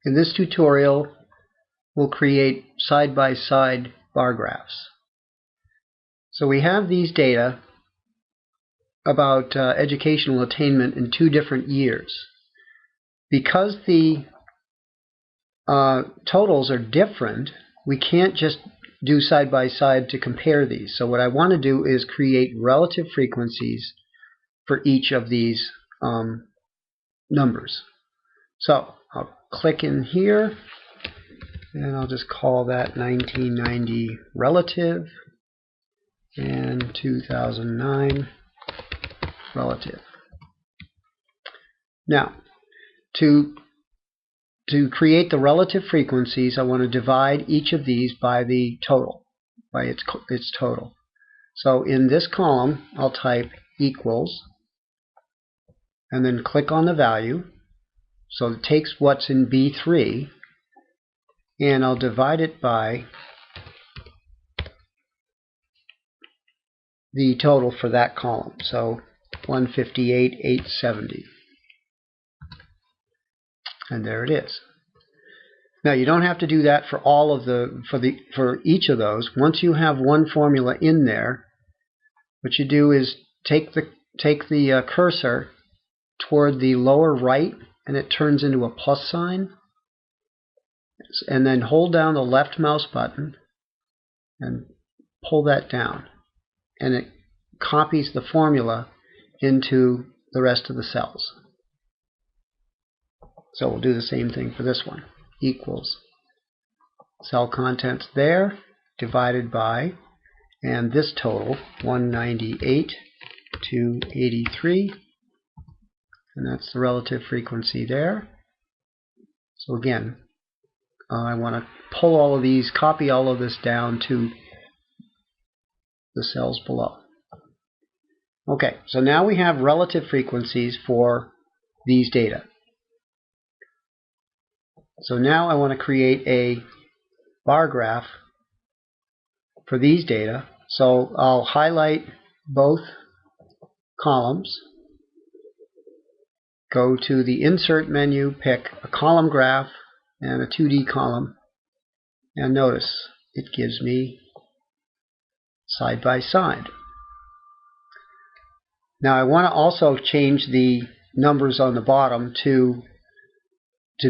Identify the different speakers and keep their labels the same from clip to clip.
Speaker 1: In this tutorial, we'll create side-by-side bar graphs. So we have these data about educational attainment in 2 different years. Because the totals are different, we can't just do side-by-side to compare these. So what I want to do is create relative frequencies for each of these numbers. So I'll click in here, and I'll just call that 1990 relative and 2009 relative. Now, to create the relative frequencies, I want to divide each of these by the total, by its total. So in this column, I'll type equals, and then click on the value. So it takes what's in B3, and I'll divide it by the total for that column. So 158,870. And there it is. Now you don't have to do that for all of for each of those. Once you have one formula in there, what you do is take the cursor toward the lower right, and it turns into a plus sign. And then hold down the left mouse button and pull that down, and it copies the formula into the rest of the cells. So we'll do the same thing for this one. Equals cell contents there, divided by, and this total, 198,283, and that's the relative frequency there. So again, I want to pull all of these, copy all of this down to the cells below. Okay, so now we have relative frequencies for these data. So now I want to create a bar graph for these data. So I'll highlight both columns, go to the Insert menu, pick a column graph and a 2D column, and notice it gives me side by side. Now I want to also change the numbers on the bottom to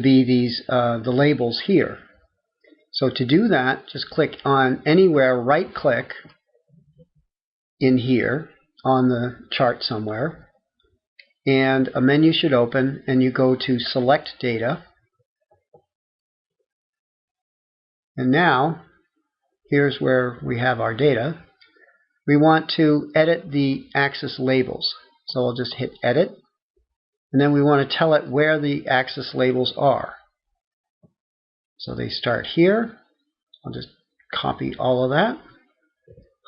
Speaker 1: be these the labels here. So to do that, just click on anywhere, right click in here on the chart somewhere, and a menu should open, and you go to Select Data. And now here's where we have our data. We want to edit the axis labels. So I'll just hit Edit, and then we want to tell it where the axis labels are. So they start here. I'll just copy all of that,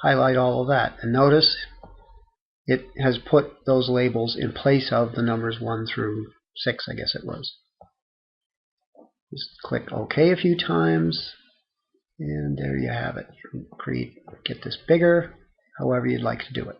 Speaker 1: highlight all of that, and notice it has put those labels in place of the numbers 1 through 6, I guess it was. Just click OK a few times, and there you have it. Get this bigger, however you'd like to do it.